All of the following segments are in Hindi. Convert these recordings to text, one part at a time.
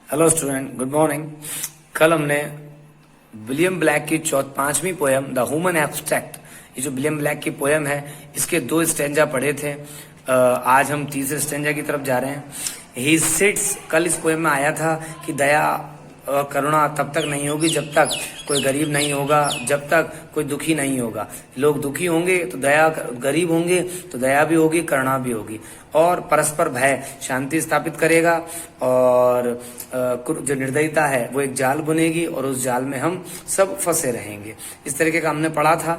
Hello student, good morning. कल हमने विलियम ब्लैक की 5वीं पोयम द ह्यूमन एब्स्ट्रैक्ट, ये जो विलियम ब्लैक की पोयम है, इसके 2 स्टेंजा पढ़े थे। आज हम तीसरे स्टेंजा की तरफ जा रहे हैं। ही सिट्स, कल इस पोयम में आया था कि दया और करुणा तब तक नहीं होगी जब तक कोई गरीब नहीं होगा, जब तक कोई दुखी नहीं होगा। लोग दुखी होंगे तो दया, गरीब होंगे तो दया भी होगी, करुणा भी होगी। और परस्पर भय शांति स्थापित करेगा, और जो निर्दयता है वो एक जाल बुनेगी, और उस जाल में हम सब फंसे रहेंगे। इस तरीके का हमने पढ़ा था।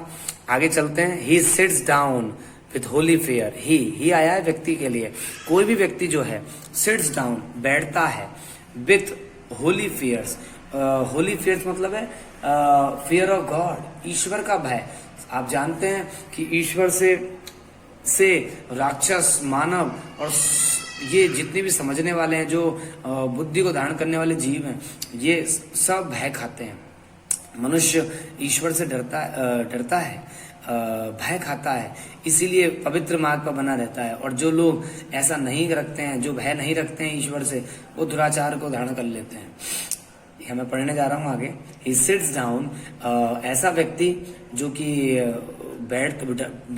आगे चलते हैं। He sits down with holy fair. ही आया है व्यक्ति के लिए। कोई भी व्यक्ति जो है सिट्स डाउन, बैठता है, with holy fears. Holy fears मतलब है फियर ऑफ गॉड, ईश्वर का भय। आप जानते हैं कि ईश्वर से राक्षस, मानव और ये जितने भी समझने वाले हैं, जो बुद्धि को धारण करने वाले जीव हैं, ये सब भय खाते हैं। मनुष्य ईश्वर से डरता है, भय खाता है, इसीलिए पवित्र मार्ग पर बना रहता है। और जो लोग ऐसा नहीं रखते हैं, जो भय नहीं रखते हैं ईश्वर से, वो दुराचार को धारण कर लेते हैं। ये मैं पढ़ने जा रहा हूँ आगे। ही सिट्स डाउन, ऐसा व्यक्ति जो कि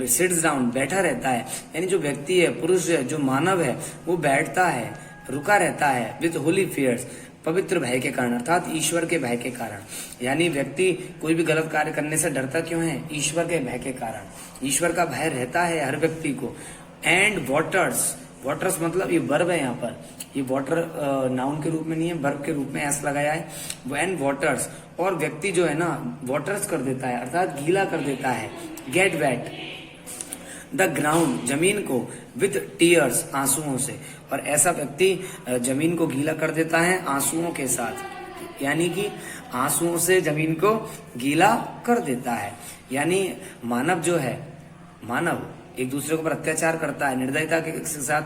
सिट्स डाउन, बैठा रहता है, यानी जो व्यक्ति है, पुरुष है, जो मानव है, वो बैठता है, रुका रहता है, विथ होली फियर्स, पवित्र भय के कारण, अर्थात ईश्वर के भय के कारण। यानी व्यक्ति कोई भी गलत कार्य करने से डरता क्यों है? ईश्वर के भय के कारण। ईश्वर का भय रहता है हर व्यक्ति को। एंड वाटर्स, वाटर्स मतलब ये वर्ब है, यहाँ पर ये वाटर नाउन के रूप में नहीं है, वर्ब के रूप में एस लगाया है। एंड वाटर्स, और व्यक्ति जो है ना वाटर्स कर देता है, अर्थात गीला कर देता है, गेट वेट द ग्राउंड, जमीन को, विथ टीयर्स, आंसुओं से। और ऐसा व्यक्ति जमीन को गीला कर देता है आंसुओं के साथ, यानी कि आंसुओं से जमीन को गीला कर देता है। यानी मानव जो है, मानव एक दूसरे के ऊपर अत्याचार करता है, निर्दयता के साथ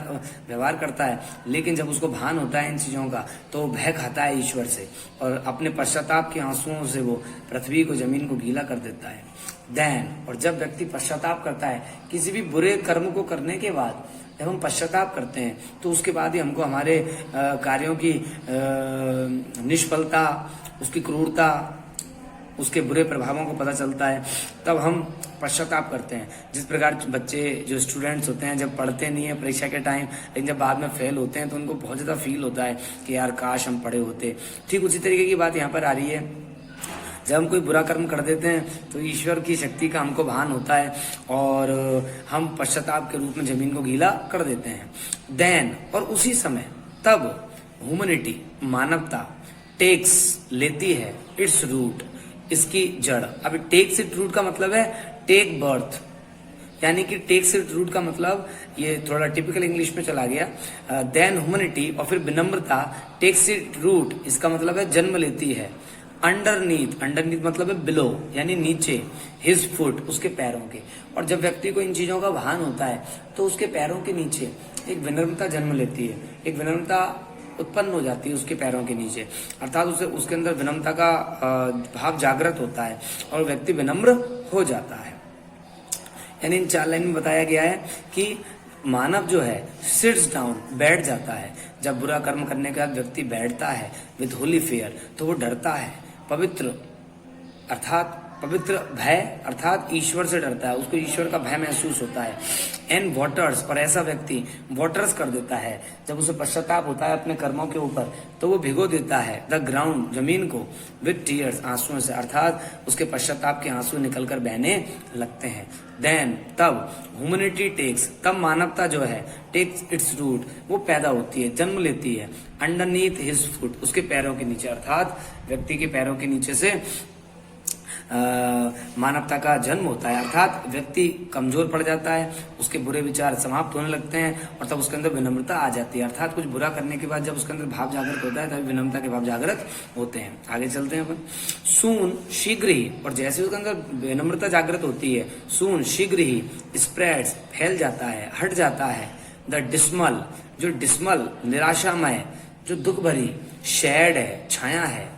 व्यवहार करता है, लेकिन जब उसको भान होता है इन चीजों का, तो भय खाता है ईश्वर से, और अपने पश्चाताप के आंसुओं से वो पृथ्वी को, जमीन को गीला कर देता है। देन, और जब व्यक्ति पश्चाताप करता है किसी भी बुरे कर्म को करने के बाद, जब हम पश्चाताप करते हैं तो उसके बाद ही हमको हमारे कार्यों की निष्फलता, उसकी क्रूरता, उसके बुरे प्रभावों को पता चलता है, तब हम पश्चाताप करते हैं। जिस प्रकार बच्चे, जो स्टूडेंट्स होते हैं, जब पढ़ते नहीं है परीक्षा के टाइम, लेकिन जब बाद में फेल होते हैं तो उनको बहुत ज्यादा फील होता है कि यार काश हम पढ़े होते। ठीक उसी तरीके की बात यहाँ पर आ रही है। जब हम कोई बुरा कर्म कर देते हैं तो ईश्वर की शक्ति का हमको भान होता है, और हम पश्चाताप के रूप में जमीन को गीला कर देते हैं। देन, और उसी समय, तब ह्यूमैनिटी, मानवता, टेक्स, लेती है, इट्स रूट, इसकी जड़। अब टेक्स इट रूट का मतलब है टेक बर्थ, यानी कि टेक्स इट रूट का मतलब, ये थोड़ा टिपिकल इंग्लिश में चला गया। देन ह्यूमैनिटी, और फिर विनम्रता, टेक्स इट रूट, इसका मतलब है जन्म लेती है। अंडरनीथ, अंडरनीथ मतलब है बिलो, यानी नीचे, हिज फुट, उसके पैरों के। और जब व्यक्ति को इन चीजों का भान होता है तो उसके पैरों के नीचे एक विनम्रता जन्म लेती है, एक विनम्रता उत्पन्न हो जाती है उसके पैरों के नीचे, अर्थात उसके अंदर विनम्रता का भाव जागृत होता है, और व्यक्ति विनम्र हो जाता है। यानी इन 4 लाइन में बताया गया है कि मानव जो है सिट्स डाउन, बैठ जाता है। जब बुरा कर्म करने के बाद व्यक्ति बैठता है विथ होली फेयर, तो वो डरता है, पवित्र, अर्थात पवित्र भय, अर्थात ईश्वर से डरता है, उसको ईश्वर का भय महसूस होता है। एंड वाटर्स, और ऐसा व्यक्ति वाटर्स कर देता है, जब उसे पश्चाताप होता है अपने कर्मों के ऊपर, तो वो भिगो देता है द ग्राउंड, जमीन को, विथ टीयर्स, आंसुओं से, अर्थात उसके पश्चाताप के आंसू निकलकर बहने लगते हैं। देन, तब ह्यूमैनिटी टेक्स, तब मानवता जो है टेक्स इट्स रूट, वो पैदा होती है, जन्म लेती है। अंडरनीथ हिज फुट, उसके पैरों के नीचे, अर्थात व्यक्ति के पैरों के नीचे से मानवता का जन्म होता है, अर्थात व्यक्ति कमजोर पड़ जाता है, उसके बुरे विचार समाप्त होने लगते हैं, और तब उसके अंदर विनम्रता आ जाती है। अर्थात कुछ बुरा करने के बाद जब उसके अंदर भाव जागृत होता है, तभी विनम्रता के भाव जागृत होते हैं। आगे चलते हैं अपन। सून, शीघ्र ही, और जैसे उसके अंदर विनम्रता जागृत होती है, सून, शीघ्र ही, स्प्रेड्स, फैल जाता है, हट जाता है, द डिस्मल, जो डिस्मल, निराशामय, जो दुख भरी, शेड है, छाया है।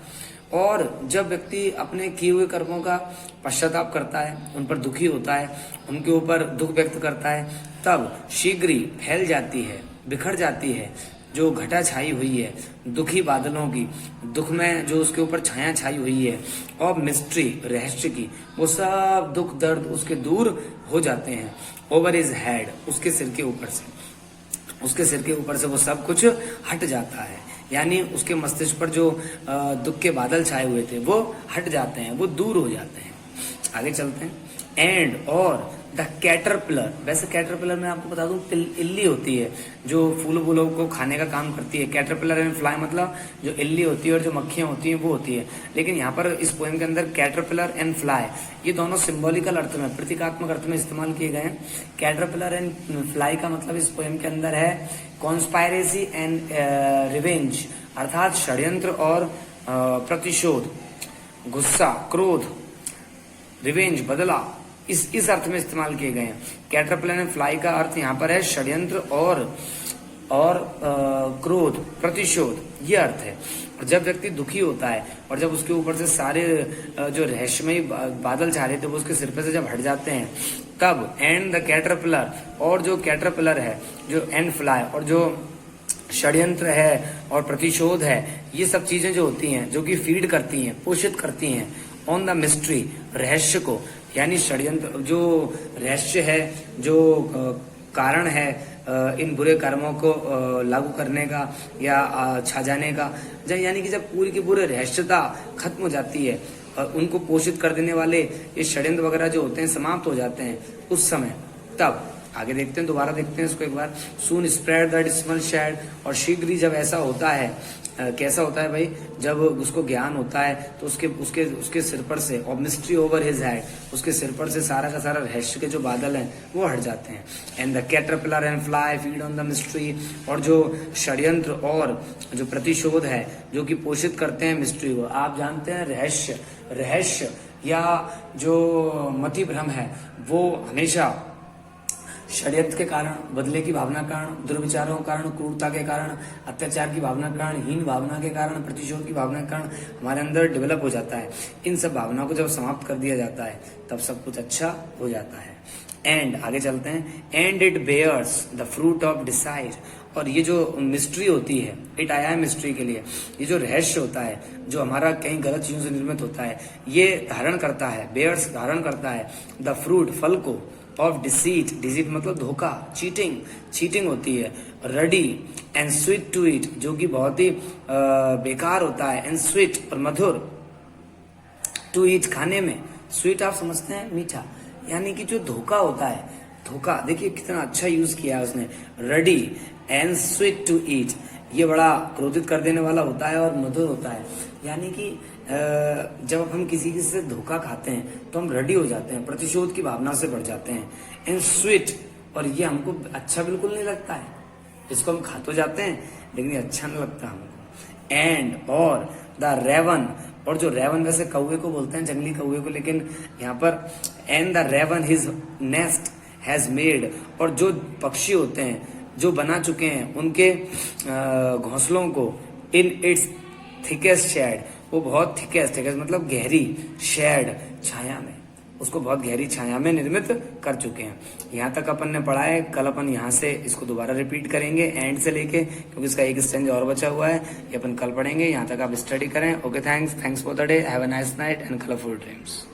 और जब व्यक्ति अपने किए हुए कर्मों का पश्चाताप करता है, उन पर दुखी होता है, उनके ऊपर दुख व्यक्त करता है, तब शीघ्र ही फैल जाती है, बिखर जाती है जो घटा छाई हुई है दुखी बादलों की, दुख में जो उसके ऊपर छाया छाई हुई है, और मिस्ट्री रहस्य की, वो सब दुख दर्द उसके दूर हो जाते हैं। ओवर हिज हेड, उसके सिर के ऊपर से, उसके सिर के ऊपर से वो सब कुछ हट जाता है, यानी उसके मस्तिष्क पर जो दुख के बादल छाए हुए थे वो हट जाते हैं, वो दूर हो जाते हैं। आगे चलते हैं। एंड और द कैटरपिलर, वैसे कैटरपिलर में आपको बता दूं इल्ली होती है जो फूल फूलों को खाने का काम करती है। कैटरपिलर एंड फ्लाई मतलब जो इल्ली होती है और जो मक्खियां होती हैं वो होती है। लेकिन यहाँ पर इस पोएम के अंदर कैटरपिलर एंड फ्लाई ये दोनों सिंबॉलिकल अर्थ में, प्रतीकात्मक अर्थ में इस्तेमाल किए गए हैं। कैटरपिलर एंड फ्लाई का मतलब इस पोएम के अंदर है कॉन्स्पायरेसी एंड रिवेंज, अर्थात षड्यंत्र और प्रतिशोध, गुस्सा, क्रोध, रिवेंज, बदला, इस अर्थ में इस्तेमाल किए गए हैं। कैटरपिलर एंड फ्लाई का अर्थ यहाँ पर है षड्यंत्र और क्रोध, प्रतिशोध, ये अर्थ है। और जब व्यक्ति दुखी होता है और जब उसके ऊपर से सारे जो रहस्यमयी बादल छा रहे थे वो उसके सिर पे से जब हट जाते हैं, तब एंड द कैटरपिलर, और जो कैटरपिलर है, जो एंड फ्लाई, और जो षड्यंत्र है और प्रतिशोध है, ये सब चीजें जो होती हैं जो कि फीड करती हैं, पोषित करती हैं ऑन द मिस्ट्री, रहस्य को, यानी षड्यंत्र, जो रहस्य है, जो कारण है इन बुरे कर्मों को लागू करने का या छा जाने का, यानी कि जब पूरी की पूरी रहस्यता खत्म हो जाती है और उनको पोषित कर देने वाले ये षड्यंत्र वगैरह जो होते हैं समाप्त हो जाते हैं उस समय, तब आगे देखते हैं, दोबारा देखते हैं इसको एक बार। सून स्प्रेड द डिस्मल शेड, और शीघ्र ही जब ऐसा होता है, कैसा होता है भाई, जब उसको ज्ञान होता है तो उसके सिर पर से, और मिस्ट्री ओवर हिज हेड, उसके सिर पर से सारा का सारा रहस्य के जो बादल हैं वो हट जाते हैं। And the caterpillar and fly feed on the mystery, और जो षड्यंत्र और जो प्रतिशोध है जो कि पोषित करते हैं मिस्ट्री को। आप जानते हैं रहस्य या जो मति भ्रम है वो हमेशा षड्यंत्र के कारण, बदले की भावना के कारण, दुर्विचारों के कारण, क्रूरता के कारण, अत्याचार की भावना के कारण, हीन भावना के कारण, प्रतिशोध की भावना के कारण हमारे अंदर डेवलप हो जाता है। इन सब भावनाओं को जब समाप्त कर दिया जाता है तब सब कुछ अच्छा हो जाता है। एंड आगे चलते हैं। And it bears the fruit of deceit, और ये जो मिस्ट्री होती है, इट आया है मिस्ट्री के लिए, ये जो रहस्य होता है जो हमारा कहीं गलत चीजों से निर्मित होता है, ये धारण करता है, बेयर्स धारण करता है द फ्रूट, फल को, ऑफ डिसीट, डिसीट मतलब धोखा, चीटिंग होती है, ready and sweet to eat, जो कि बहुत ही बेकार होता है, एंड स्वीट और मधुर, टू ईट खाने में, स्वीट आप समझते हैं मीठा, यानी कि जो धोखा होता है, धोखा देखिए कितना अच्छा यूज किया है उसने, ready and sweet to eat, ये बड़ा क्रोधित कर देने वाला होता है और मधुर होता है, यानी कि जब हम किसी से धोखा खाते हैं तो हम रेडी हो जाते हैं, प्रतिशोध की भावना से बढ़ जाते हैं, एंड स्वीट, और ये हमको अच्छा बिल्कुल नहीं लगता है, इसको हम खा तो जाते हैं लेकिन ये अच्छा नहीं लगता हमको। एंड और द रेवन, और जो रेवन वैसे कौवे को बोलते हैं, जंगली कौवे को, लेकिन यहाँ पर and the raven his nest has made, और जो पक्षी होते हैं जो बना चुके हैं उनके घोंसलों को, इन इट्स थिकेस्ट शेड, वो बहुत थिकेस्ट मतलब गहरी, शेड छाया में, उसको बहुत गहरी छाया में निर्मित कर चुके हैं। यहाँ तक अपन ने पढ़ा है, कल अपन यहाँ से इसको दोबारा रिपीट करेंगे एंड से लेके, क्योंकि इसका एक स्टेंज और बचा हुआ है, ये अपन कल पढ़ेंगे। यहाँ तक आप स्टडी करें। Okay, thanks for the day, have a nice night and colourful dreams.